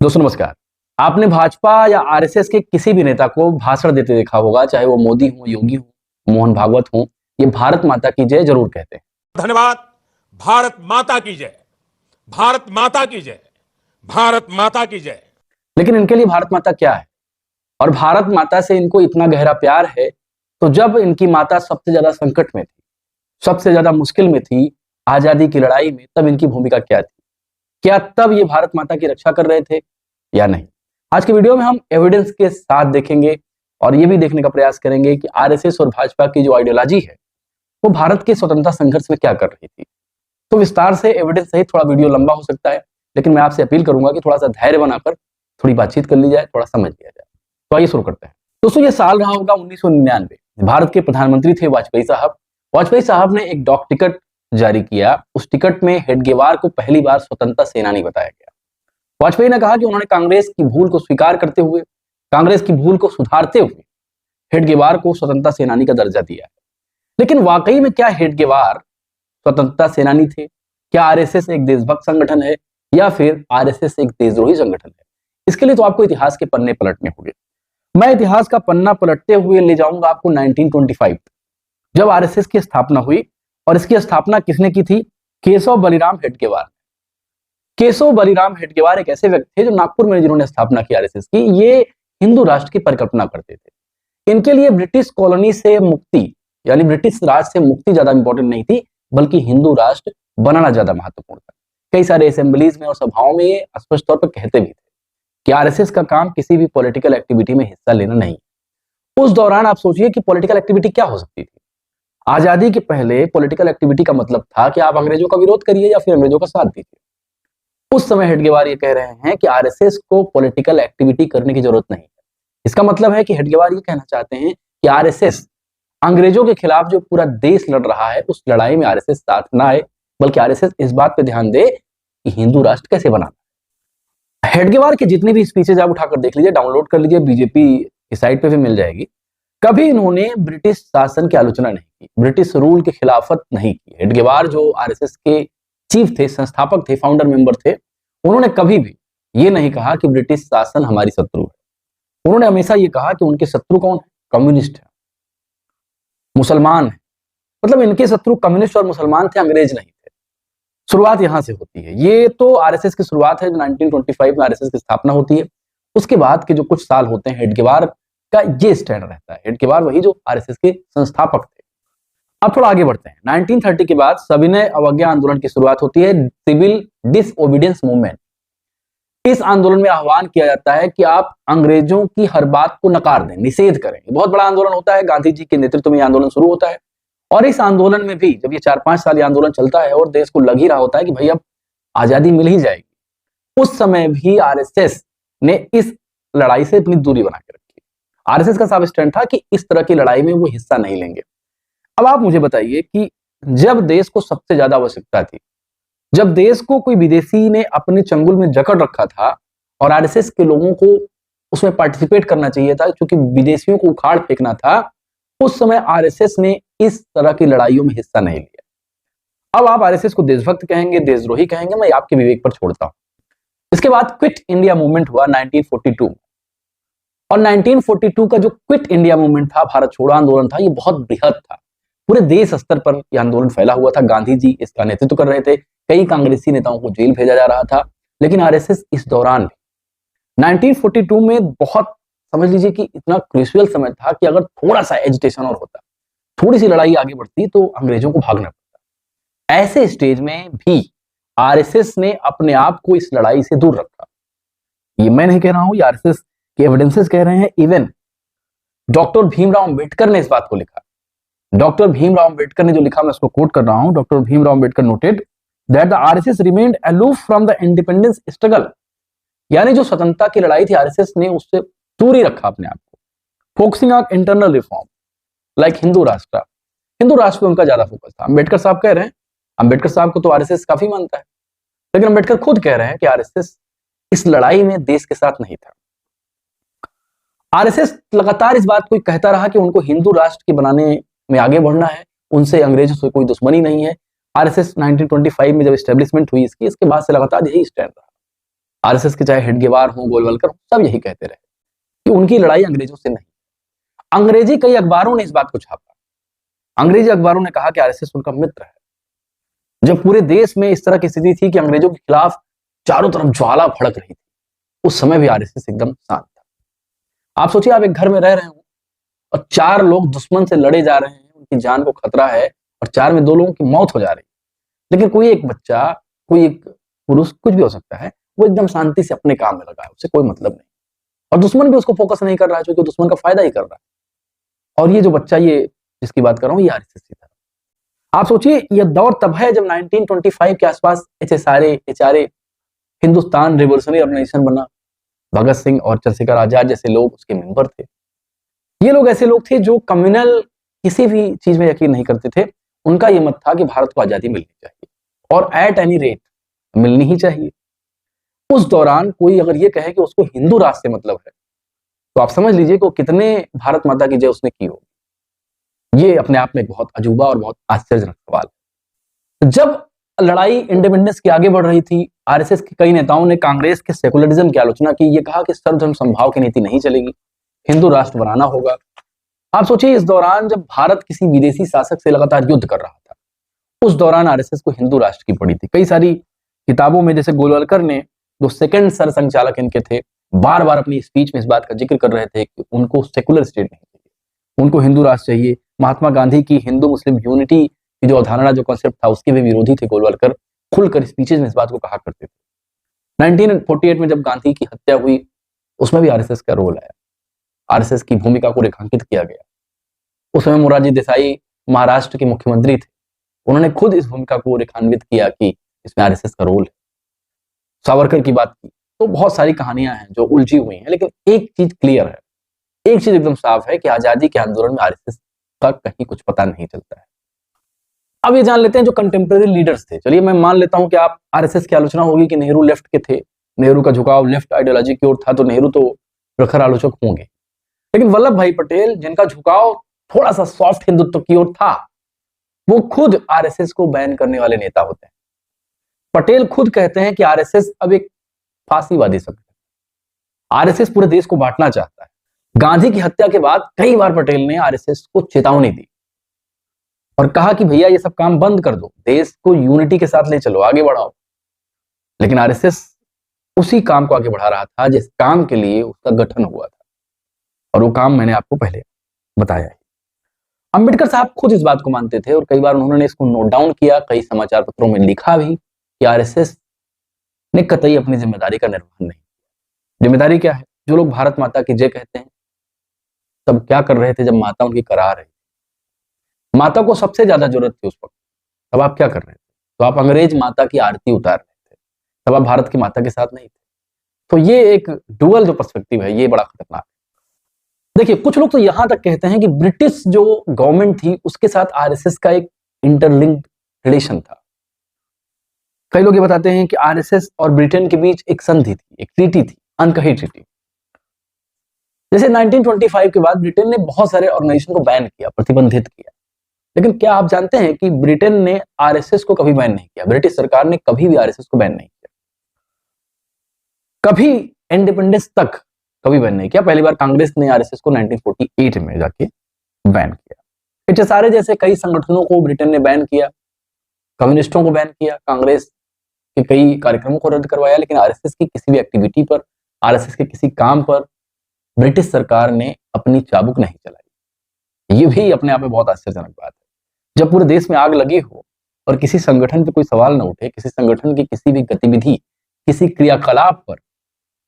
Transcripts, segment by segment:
दोस्तों नमस्कार। आपने भाजपा या आरएसएस के किसी भी नेता को भाषण देते देखा होगा, चाहे वो मोदी हो, योगी हो, मोहन भागवत हो, ये भारत माता की जय जरूर कहते हैं। धन्यवाद। भारत माता की जय। भारत माता की जय। भारत माता की जय। लेकिन इनके लिए भारत माता क्या है और भारत माता से इनको इतना गहरा प्यार है, तो जब इनकी माता सबसे ज्यादा संकट में थी, सबसे ज्यादा मुश्किल में थी, आजादी की लड़ाई में, तब इनकी भूमिका क्या थी? क्या तब ये भारत माता की रक्षा कर रहे थे या नहीं? आज की वीडियो में हम एविडेंस के साथ देखेंगे और ये भी देखने का प्रयास करेंगे कि आरएसएस और भाजपा की जो आइडियोलॉजी है वो भारत के स्वतंत्रता संघर्ष में क्या कर रही थी। तो विस्तार से एविडेंस सहित थोड़ा वीडियो लंबा हो सकता है, लेकिन मैं आपसे अपील करूंगा कि थोड़ा सा धैर्य बनाकर थोड़ी बातचीत कर ली जाए, थोड़ा समझ लिया जाए। तो आइए शुरू करते हैं। दोस्तों ये साल रहा होगा 1999। भारत के प्रधानमंत्री थे वाजपेयी साहब। वाजपेयी साहब ने एक डॉक टिकट जारी किया। उस टिकट में हेडगेवार को पहली बार स्वतंत्रता सेनानी बताया गया। वाजपेयी ने कहा कि उन्होंने कांग्रेस की भूल को स्वीकार करते हुए, कांग्रेस की भूल को सुधारते हुए हेडगेवार को स्वतंत्रता सेनानी का दर्जा दिया है। लेकिन वाकई में क्या हेडगेवार स्वतंत्रता सेनानी थे? क्या आरएसएस एक देशभक्त संगठन है या फिर आरएसएस एक देशद्रोही संगठन है? इसके लिए तो आपको इतिहास के पन्ने पलटने होंगे। मैं इतिहास का पन्ना पलटते हुए ले जाऊंगा आपको 1925, जब आरएसएस की स्थापना हुई। और इसकी स्थापना किसने की थी? केशव बलिराम हेडगेवार। केशव बलिराम हेडगेवार एक ऐसे व्यक्ति थे जो नागपुर में जिन्होंने स्थापना की आरएसएस की। ये हिंदू राष्ट्र की परिकल्पना करते थे। इनके लिए ब्रिटिश कॉलोनी से मुक्ति, यानी ब्रिटिश राज से मुक्ति ज्यादा इंपॉर्टेंट नहीं थी, बल्कि हिंदू राष्ट्र बनाना ज्यादा महत्वपूर्ण था। कई सारे असेंबलीज में और सभाओं में ये स्पष्ट तौर पर कहते भी थे कि आरएसएस का काम किसी भी पॉलिटिकल एक्टिविटी में हिस्सा लेना नहीं। उस दौरान आप सोचिए कि पॉलिटिकल एक्टिविटी क्या हो सकती थी। आजादी के पहले पॉलिटिकल एक्टिविटी का मतलब था कि आप अंग्रेजों का विरोध करिए या फिर अंग्रेजों का साथ दीजिए। उस समय हेडगेवार ये कह रहे हैं कि आरएसएस को पॉलिटिकल एक्टिविटी करने की जरूरत नहीं है। इसका मतलब है कि हेडगेवार ये कहना चाहते हैं कि आरएसएस अंग्रेजों के खिलाफ जो पूरा देश लड़ रहा है, उस लड़ाई में आरएसएस साथ ना आए, बल्कि आरएसएस इस बात पे ध्यान दे कि हिंदू राष्ट्र कैसे बनाना है। हेडगेवार के जितनी भी स्पीचेज आप उठाकर देख लीजिए, डाउनलोड कर लीजिए, बीजेपी की साइट पे भी मिल जाएगी। कभी इन्होंने ब्रिटिश शासन की आलोचना नहीं की, ब्रिटिश रूल की खिलाफत नहीं की। हेडगेवार जो आरएसएस के चीफ थे, संस्थापक थे, फाउंडर मेंबर थे, उन्होंने कभी भी ये नहीं कहा कि ब्रिटिश शासन हमारी शत्रु है। उन्होंने हमेशा ये कहा कि उनके शत्रु कौन है? कम्युनिस्ट है, मुसलमान है। मतलब इनके शत्रु कम्युनिस्ट और मुसलमान थे, अंग्रेज नहीं थे। शुरुआत यहां से होती है। ये तो आरएसएस की शुरुआत है, 1925 में आरएसएस की स्थापना होती है। उसके बाद के जो कुछ साल होते हैं, हेडगेवार का ये स्टैंड रहता है। हेडगेवार वही जो आरएसएस के संस्थापक थे। अब थोड़ा आगे बढ़ते हैं। 1930 के बाद सविनय अवज्ञा आंदोलन की शुरुआत होती है, सिविल डिसओबीडियंस मूवमेंट। इस आंदोलन में आह्वान किया जाता है कि आप अंग्रेजों की हर बात को नकार दें, निषेध करें। बहुत बड़ा आंदोलन होता है, गांधी जी के नेतृत्व में यह आंदोलन शुरू होता है। और इस आंदोलन में भी जब ये 4-5 साल ये आंदोलन चलता है और देश को लग ही रहा होता है कि भाई अब आजादी मिल ही जाएगी, उस समय भी आरएसएस ने इस लड़ाई से अपनी दूरी बना के रखी। आरएसएस का साफ स्टैंड था कि इस तरह की लड़ाई में वो हिस्सा नहीं लेंगे। अब आप मुझे बताइए कि जब देश को सबसे ज्यादा आवश्यकता थी, जब देश को कोई विदेशी ने अपने चंगुल में जकड़ रखा था और आरएसएस के लोगों को उसमें पार्टिसिपेट करना चाहिए था, क्योंकि विदेशियों को उखाड़ फेंकना था, उस समय आरएसएस ने इस तरह की लड़ाइयों में हिस्सा नहीं लिया। अब आप आरएसएस को देशभक्त कहेंगे, देशद्रोही कहेंगे, मैं आपके विवेक पर छोड़ता हूं। इसके बाद क्विट इंडिया मूवमेंट हुआ 1942 में। और 1942 का जो क्विट इंडिया मूवमेंट था, भारत छोड़ो आंदोलन था, ये बहुत बृहद था। पूरे देश स्तर पर यह आंदोलन फैला हुआ था। गांधी जी इसका नेतृत्व कर रहे थे। कई कांग्रेसी नेताओं को जेल भेजा जा रहा था। लेकिन आरएसएस इस दौरान 1942 में बहुत, समझ लीजिए कि इतना क्रूशियल समय था कि अगर थोड़ा सा एजिटेशन और होता, थोड़ी सी लड़ाई आगे बढ़ती, तो अंग्रेजों को भागना पड़ता। ऐसे स्टेज में भी आरएसएस ने अपने आप को इस लड़ाई से दूर रखा। ये मैं नहीं कह रहा हूं, ये आरएसएस के एविडेंसेस कह रहे हैं। इवन डॉक्टर भीमराव अंबेडकर ने इस बात को लिखा। डॉक्टर भीमराव अंबेडकर ने जो लिखा, मैं उसको कोट कर रहा हूं। Doctor Bhimrao Ambedkar noted that the RSS remained aloof from the independence struggle. यानी जो स्वतंत्रता की लड़ाई थी, आरएसएस ने उससे दूर ही रखा अपने आप को। Focusing on internal reform like Hindu राष्ट्र। हिंदू राष्ट्र पे उनका ज्यादा फोकस था। अंबेडकर साहब कह रहे हैं, अंबेडकर साहब को तो आरएसएस काफी मानता है, लेकिन अंबेडकर खुद कह रहे हैं कि आरएसएस इस लड़ाई में देश के साथ नहीं था। आरएसएस लगातार इस बात को कहता रहा कि उनको हिंदू राष्ट्र के बनाने में आगे बढ़ना है, उनसे अंग्रेजों से कोई दुश्मनी नहीं है। आरएसएस 1925 में जब एस्टेब्लिशमेंट हुई इसकी, इसके बाद से लगातार यही स्टैंड रहा। आरएसएस के चाहे हेडगेवार हो, गोलवलकर हो, सब यही कहते रहे कि उनकी लड़ाई अंग्रेजों से नहीं। अंग्रेजी कई अखबारों ने इस बात को छापा। अंग्रेजी अखबारों ने कहा कि आरएसएस उनका मित्र है। जब पूरे देश में इस तरह की स्थिति थी कि अंग्रेजों के खिलाफ चारों तरफ ज्वाला भड़क रही थी, उस समय भी आरएसएस एकदम शांत था। आप सोचिए, आप एक घर में रह रहे हो और 4 लोग दुश्मन से लड़े जा रहे हैं, उनकी जान को खतरा है और 4 में 2 लोगों की मौत हो जा रही है, लेकिन कोई एक बच्चा, कोई एक पुरुष, कुछ भी हो सकता है, वो एकदम शांति से अपने काम में लगा है, उससे कोई मतलब नहीं, और दुश्मन भी उसको फोकस नहीं कर रहा है, क्योंकि दुश्मन का फायदा ही कर रहा है। और ये जो बच्चा, ये जिसकी बात कर रहा हूँ, ये आरएसएस था। आप सोचिए, ये दौर तब है जब 1925 के आसपास एचआरए हिंदुस्तान रिवॉल्यूशनरी ऑर्गेनाइजेशन बना। भगत सिंह और चंद्रशेखर आजाद जैसे लोग उसके मेंबर थे। ये लोग ऐसे लोग थे जो कम्युनल किसी भी चीज में यकीन नहीं करते थे। उनका यह मत था कि भारत को आजादी मिलनी चाहिए और एट एनी रेट मिलनी ही चाहिए। उस दौरान कोई अगर ये कहे कि उसको हिंदू राष्ट्र से मतलब है, तो आप समझ लीजिए कि वो कितने भारत माता की जय उसने की होगी। ये अपने आप में एक बहुत अजूबा और बहुत आश्चर्यजनक सवाल है। जब लड़ाई इंडिपेंडेंस की आगे बढ़ रही थी, आरएसएस के कई नेताओं ने कांग्रेस के सेकुलरिज्म की आलोचना की। ये कहा कि सर्वधर्म समभाव की नीति नहीं चलेगी, हिंदू राष्ट्र बनाना होगा। आप सोचिए, इस दौरान जब भारत किसी विदेशी शासक से लगातार युद्ध कर रहा था, उस दौरान आरएसएस को हिंदू राष्ट्र की पड़ी थी। कई सारी किताबों में, जैसे गोलवलकर ने, जो सेकंड सर संचालक इनके थे, बार बार अपनी स्पीच में इस बात का जिक्र कर रहे थे कि उनको सेकुलर स्टेट नहीं चाहिए, उनको हिंदू राष्ट्र चाहिए। महात्मा गांधी की हिंदू मुस्लिम यूनिटी की जो अवधारणा, जो कॉन्सेप्ट था, उसके भी विरोधी थे गोलवलकर। खुलकर स्पीचेज में इस बात को कहा करते थे। 1948 में जब गांधी की हत्या हुई, उसमें भी आरएसएस का रोल आया, आरएसएस की भूमिका को रेखांकित किया गया। उस समय मोरारजी देसाई महाराष्ट्र के मुख्यमंत्री थे, उन्होंने खुद इस भूमिका को रेखान्वित किया कि इसमें आरएसएस का रोल है। सावरकर की बात की, तो बहुत सारी कहानियां हैं जो उलझी हुई हैं, लेकिन एक चीज क्लियर है, एक चीज एकदम साफ है कि आजादी के आंदोलन में आरएसएस का कहीं कुछ पता नहीं चलता है। अब ये जान लेते हैं जो कंटेम्प्रेरी लीडर्स थे। चलिए, मैं मान लेता हूं कि आप आरएसएस की आलोचना होगी कि नेहरू लेफ्ट के थे, नेहरू का झुकाव लेफ्ट आइडियोलॉजी की ओर था, तो नेहरू तो प्रखर आलोचक होंगे। लेकिन वल्लभ भाई पटेल, जिनका झुकाव थोड़ा सा सॉफ्ट हिंदुत्व की ओर था, वो खुद आरएसएस को बैन करने वाले नेता होते हैं। पटेल खुद कहते हैं कि आरएसएस अब एक फांसीवादी संगठन, आरएसएस पूरे देश को बांटना चाहता है। गांधी की हत्या के बाद कई बार पटेल ने आरएसएस को चेतावनी दी और कहा कि भैया, ये सब काम बंद कर दो, देश को यूनिटी के साथ ले चलो, आगे बढ़ाओ। लेकिन आरएसएस उसी काम को आगे बढ़ा रहा था जिस काम के लिए उसका गठन हुआ था, और वो काम मैंने आपको पहले बताया है। अंबेडकर साहब खुद इस बात को मानते थे और कई बार उन्होंने इसको नोट डाउन किया, कई समाचार पत्रों में लिखा भी कि आरएसएस ने कतई अपनी जिम्मेदारी का निर्वहन नहीं किया। जिम्मेदारी क्या है? जो लोग भारत माता की जय कहते हैं, तब क्या कर रहे थे जब माता उनकी करा रही, माता को सबसे ज्यादा जरूरत थी उस वक्त, तब आप क्या कर रहे थे? तो आप अंग्रेज माता की आरती उतार रहे थे, तब आप भारत की माता के साथ नहीं थे। तो ये एक डुअल जो पर्सपेक्टिव है, ये बड़ा खतरनाक है। देखिए, कुछ लोग तो यहां तक कहते हैं कि ब्रिटिश जो गवर्नमेंट थी, उसके साथ आरएसएस का एक इंटरलिंक्ड रिलेशन था। कई लोग ये बताते हैं कि आरएसएस और ब्रिटेन के बीच एक संधि थी, एक ट्रीटी थी, अनकही ट्रीटी। जैसे 1925 के बाद ब्रिटेन ने बहुत सारे ऑर्गेनाइजेशन को बैन किया, प्रतिबंधित किया। लेकिन क्या आप जानते हैं कि ब्रिटेन ने आरएसएस को कभी बैन नहीं किया? ब्रिटिश सरकार ने कभी भी आरएसएस को बैन नहीं किया, कभी इंडिपेंडेंस तक कभी बैन नहीं किया। पहली बार कांग्रेस ने आरएसएस को 1948 में जाके बैन किया। एचएसआरए जैसे कई संगठनों को ब्रिटेन ने बैन किया, कम्युनिस्टों को बैन किया, कांग्रेस के कई कार्यक्रमों को रद्द करवाया, लेकिन आरएसएस की किसी भी एक्टिविटी पर, आरएसएस के किसी काम पर ब्रिटिश सरकार ने अपनी चाबुक नहीं चलाई। ये भी अपने आप में बहुत आश्चर्यजनक बात है। जब पूरे देश में आग लगी हो और किसी संगठन पे कोई सवाल न उठे, किसी संगठन की किसी भी गतिविधि, किसी क्रियाकलाप पर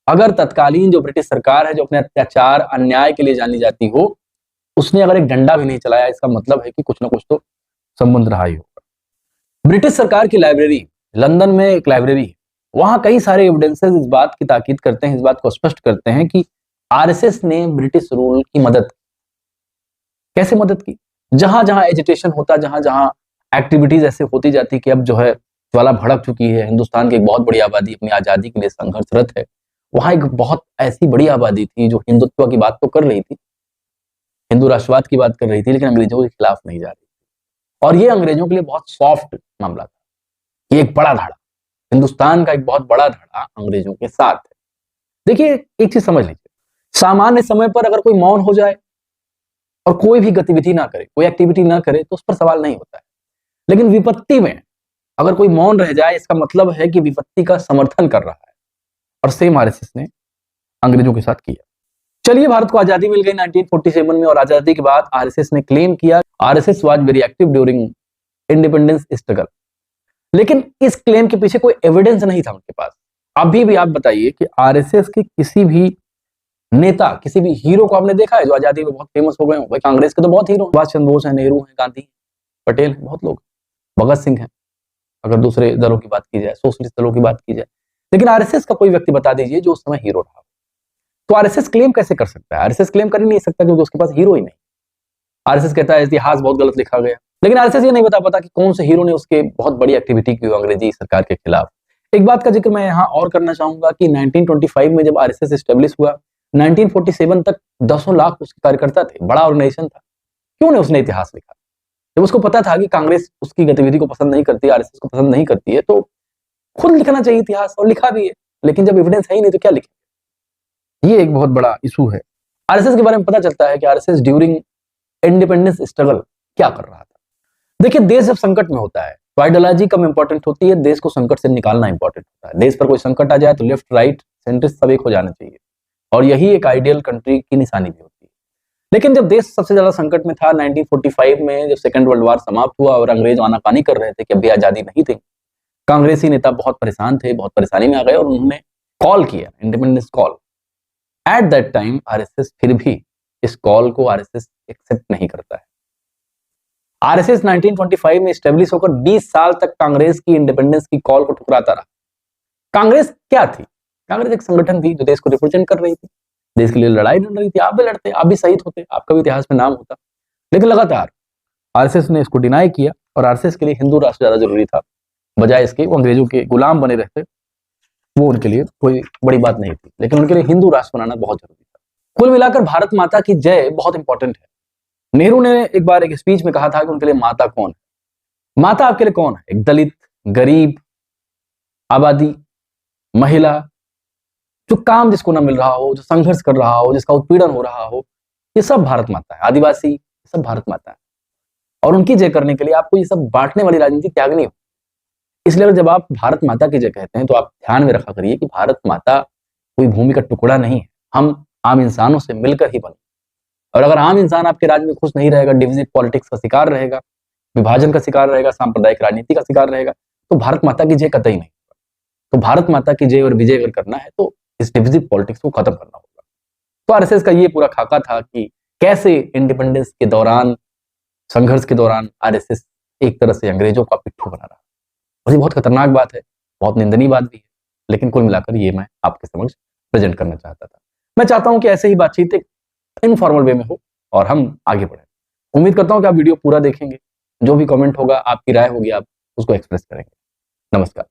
अगर तत्कालीन जो ब्रिटिश सरकार है, जो अपने अत्याचार अन्याय के लिए जानी जाती हो, उसने अगर एक डंडा भी नहीं चलाया, इसका मतलब है कि कुछ ना कुछ तो संबंध रहा ही होगा। ब्रिटिश सरकार की लाइब्रेरी, लंदन में एक लाइब्रेरी है, वहां कई सारे एविडेंसेस इस बात की ताकीद करते हैं, इस बात को स्पष्ट करते हैं कि आरएसएस ने ब्रिटिश रूल की मदद की। कैसे मदद की? जहां जहां एजिटेशन होता, जहां जहां एक्टिविटीज ऐसे होती जाती कि अब जो है ज्वाला भड़क चुकी है, हिंदुस्तान की एक बहुत बड़ी आबादी अपनी आजादी के लिए संघर्षरत है, वहां एक बहुत ऐसी बड़ी आबादी थी जो हिंदुत्व की बात तो कर रही थी, हिंदू राष्ट्रवाद की बात कर रही थी, लेकिन अंग्रेजों के खिलाफ नहीं जा रही थी। और ये अंग्रेजों के लिए बहुत सॉफ्ट मामला था, ये एक बड़ा धाड़ा। हिंदुस्तान का एक बहुत बड़ा धड़ा अंग्रेजों के साथ है। देखिए, एक चीज समझ लीजिए, सामान्य समय पर अगर कोई मौन हो जाए और कोई भी गतिविधि ना करे, कोई एक्टिविटी ना करे, तो उस पर सवाल नहीं होता है। लेकिन विपत्ति में अगर कोई मौन रह जाए, इसका मतलब है कि विपत्ति का समर्थन कर रहा है। और सेम आरएसएस ने अंग्रेजों के साथ किया। चलिए, भारत को आजादी मिल गई 1947 में, और आजादी के बाद आरएसएस ने क्लेम किया RSS was very active during independence struggle. लेकिन इस क्लेम के पीछे कोई एविडेंस नहीं था उनके पास। अभी भी आप बताइए कि आरएसएस के किसी भी नेता, किसी भी हीरो को आपने देखा है जो आजादी में बहुत फेमस हो गए हो? भाई, कांग्रेस के तो बहुत हीरो, सुभाष चंद्र बोस है, नेहरू है, गांधी है, पटेल है, बहुत लोग, भगत सिंह है, अगर दूसरे दलों की बात की जाए, सोशलिस्ट दलों की बात की जाए। लेकिन आरएसएस का कोई व्यक्ति बता दीजिए जो उस समय हीरो रहा। तो आरएसएस क्लेम कैसे कर सकता है? आरएसएस क्लेम कर ही नहीं सकता क्योंकि उसके पास हीरो ही नहीं। आरएसएस कहता है इतिहास बहुत गलत लिखा गया, लेकिन आरएसएस ये नहीं बता पाता कि कौन से हीरो ने उसके बहुत बड़ी एक्टिविटी की अंग्रेजी सरकार के खिलाफ। एक बात का जिक्र मैं यहाँ और करना चाहूंगा कि 1925 में जब आरएसएस एस्टेब्लिश हुआ, 1947 तक 10 लाख उसके कार्यकर्ता थे, बड़ा ऑर्गेनाइजेशन था। क्यों ने उसने इतिहास लिखा? जब उसको पता था कि कांग्रेस उसकी गतिविधि को पसंद नहीं करती, आरएसएस को पसंद नहीं करती है, तो खुद लिखना चाहिए इतिहास, और लिखा भी है। लेकिन जब एविडेंस है ही नहीं तो क्या लिखे? ये एक बहुत बड़ा इशू है। आरएसएस के बारे में पता चलता है कि आरएसएस ड्यूरिंग इंडिपेंडेंस स्ट्रगल क्या कर रहा था। देखिए, देश जब संकट में होता है तो आइडियोलॉजी कम इंपॉर्टेंट होती है, देश को संकट से निकालना इंपॉर्टेंट होता है। देश पर कोई संकट आ जाए तो लेफ्ट, राइट, सेंट्रिस्ट सब एक हो जाना चाहिए, और यही एक आइडियल कंट्री की निशानी भी होती है। लेकिन जब देश सबसे ज्यादा संकट में था 1945 में, जब सेकेंड वर्ल्ड वॉर समाप्त हुआ और अंग्रेज आनाकानी कर रहे थे कि अभी आजादी नहीं थी, कांग्रेसी नेता बहुत परेशान थे, बहुत परेशानी में आ गए, और उन्होंने कॉल किया independence call. At that time RSS फिर भी इस कॉल को आरएसएस एक्सेप्ट नहीं करता है। आरएसएस 1925 में स्टेब्लिश होकर 20 साल तक कांग्रेस की इंडिपेंडेंस की कॉल को ठुकराता रहा। कांग्रेस क्या थी? कांग्रेस एक संगठन थी जो देश को रिप्रेजेंट कर रही थी, देश के लिए लड़ाई लड़ रही थी। आप भी लड़ते, आप भी शहीद होते, आपका भी इतिहास में नाम होता। लेकिन लगातार आरएसएस ने इसको डिनाई किया, और आरएसएस के लिए हिंदू राष्ट्र ज्यादा जरूरी था, बजाय इसके वो अंग्रेजों के गुलाम बने रहते, वो उनके लिए कोई बड़ी बात नहीं थी। लेकिन उनके लिए हिंदू राष्ट्र बनाना बहुत जरूरी था। कुल मिलाकर भारत माता की जय बहुत इंपॉर्टेंट है। नेहरू ने एक बार एक स्पीच में कहा था कि उनके लिए माता कौन है? माता आपके लिए कौन है? एक दलित, गरीब, आबादी, महिला, जो काम जिसको ना मिल रहा हो, जो संघर्ष कर रहा हो, जिसका उत्पीड़न हो रहा हो, ये सब भारत माता है। आदिवासी, सब भारत माता है। और उनकी जय करने के लिए आपको ये सब बांटने वाली राजनीति त्यागनी हो। इसलिए जब आप भारत माता की जय कहते हैं तो आप ध्यान में रखा करिए कि भारत माता कोई भूमि का टुकड़ा नहीं है। हम आम इंसानों से मिलकर ही बने, और अगर आम इंसान आपके राज्य में खुश नहीं रहेगा, डिविजिव पॉलिटिक्स का शिकार रहेगा, विभाजन का शिकार रहेगा, सांप्रदायिक राजनीति का शिकार रहेगा, तो भारत माता की जय कतई नहीं। तो भारत माता की जय और विजय अगर करना है तो इस डिविजिव पॉलिटिक्स को खत्म करना होगा। तो आरएसएस का ये पूरा खाका था कि कैसे इंडिपेंडेंस के दौरान, संघर्ष के दौरान आरएसएस एक तरह से अंग्रेजों का पिट्ठू बना रहा। और ये बहुत खतरनाक बात है, बहुत निंदनीय बात भी है, लेकिन कुल मिलाकर ये मैं आपके समक्ष प्रेजेंट करना चाहता था। मैं चाहता हूं कि ऐसे ही बातचीत एक इनफॉर्मल वे में हो और हम आगे बढ़े। उम्मीद करता हूं कि आप वीडियो पूरा देखेंगे, जो भी कमेंट होगा, आपकी राय होगी, आप उसको एक्सप्रेस करेंगे। नमस्कार।